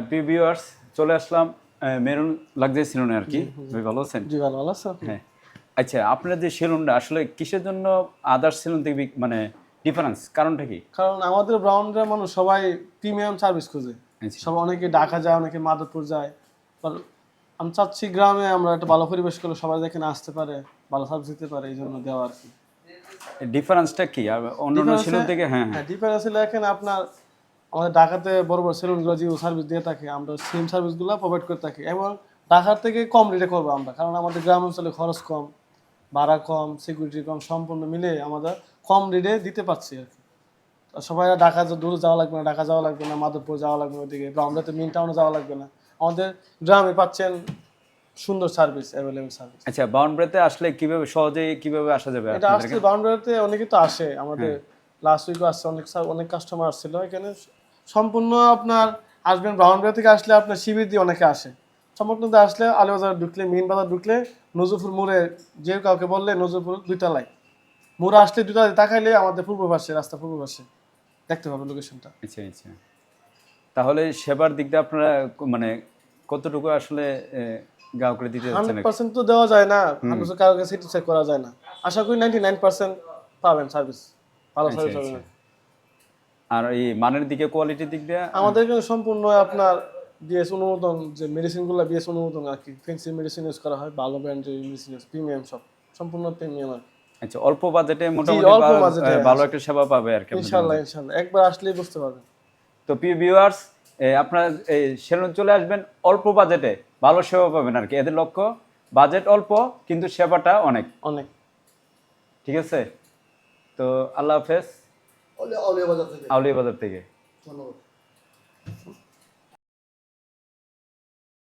প্রিয় ভিউয়ার্স, চলে আসলাম maroon luxury সেলুনে আর কি। ভাই ভালো আছেন? জি ভালো আছেন। হ্যাঁ। আচ্ছা, আপনার যে সেলুনটা আসলে কিসের জন্য আদার্স সেলুন থেকে মানে ডিফারেন্স, কারণটা কি? কারণ আমাদের ব্রাউনরা মানুষ সবাই প্রিমিয়াম সার্ভিস খোঁজে। আচ্ছা। সবাই অনেকে ঢাকা যায়, অনেকে মাধবপুর যায়। আমি চাচ্ছি গ্রামে আমরা একটা ভালো পরিবেশ করলে সবাই যেখানে আসতে পারে, ভালো সার্ভিস দিতে পারে, এই জন্য দেওয়া আর কি। ডিফারেন্সটা কি আর অন্য অন্য সেলুন থেকে? হ্যাঁ হ্যাঁ। ডিফারেন্স হলো এখানে আপনার আমাদের ঢাকাতে বড় বড় সেলুনগুলো যে সার্ভিস দিয়ে থাকে, আমরা সেম সার্ভিসগুলো প্রোভাইড করে থাকি এবং ঢাকার থেকে কম রেটে করবো আমরা, কারণ আমাদের গ্রাম অঞ্চলে খরচ কম, ভাড়া কম, সিকিউরিটি কম, সম্পূর্ণ মিলে আমাদের কম রেটে দিতে পারছি আর কি। সবাই ঢাকা দূরে যাওয়া লাগবে না, ঢাকা যাওয়া লাগবে না, মাধবপুর যাওয়া লাগবে না, ওদিকে ব্রাউনডাতে মেইন টাউনে যাওয়া লাগবে না। আমাদের গ্রামে পাচ্ছেন সুন্দর সার্ভিস, অ্যাভেলেবল সার্ভিস। আচ্ছা, বাউন্ডারিতে আসলে কিভাবে সহজে কিভাবে আসা যাবে এটা আপনাদের আসলে এখানে? বাউন্ডারিতে অনেকে তো আসে আমাদের, লাস্ট উইকও আসছে, অনেক কাস্টমার আসছিল এখানে। সম্পূর্ণ আপনার আসবেন বাউন্ডারি থেকে আসলে আপনার শিবির দিয়ে অনেকে আসে। সম্পূর্ণ আসলে আলীবাজার ঢুকলে, মেইন বাজার ঢুকলে নজরপুর মোড়ে যে কাউকে বললে নজরপুর দুইতলায় মোড়ে আসলে দুইতলায় তাকাইলে আমাদের পূর্ব পাশে, রাস্তা পূর্ব পাশে দেখতে পাবে লোকেশনটা। আচ্ছা আচ্ছা। তাহলে সেবার দিক দিয়ে আপনারা মানে কতটুকু আসলে গ্রাহকরা দিতে যাচ্ছেন? 100% তো দেওয়া যায় না, 100% কাউকে স্যাটিসফাই করা যায় না। আশা করি 99% পাবেন সার্ভিস, ভালো আচ্ছা সার্ভিস আচ্ছা। পাবেন। আর এই মানের দিকে, কোয়ালিটির দিক দিয়ে? আমাদের এখানে সম্পূর্ণ আপনার বিএস অনুমোদন, যে মেডিসিনগুলো বিএস অনুমোদন আর কি, ফেন্সি মেডিসিন ইউজ করা হয়, ভালো ব্র্যান্ডের মেডিসিন ইউজ, প্রিমিয়াম সব, সম্পূর্ণ প্রিমিয়াম আর কি। আচ্ছা, অল্প বাজেটে মোটামুটি অল্প বাজেটে ভালো একটা সেবা পাবে আর কি আপনাদের ইনশাআল্লাহ মধ্যে। ইনশাআল্লাহ একবার আসলেই বুঝতে পারবেন। তো প্রিয় ভিউয়ার্স, আপনারা এই সেলুন চলে আসবেন, অল্প বাজেটে ভালো সেবা পাবেন আর কি। এদের লক্ষ্য বাজেট অল্প কিন্তু সেবাটা অনেক। অনেক। ঠিক আছে, তো আল্লাহ হাফেজ। আউলিয়া বাজার থেকে। আউলিয়া বাজার থেকে। ধন্যবাদ।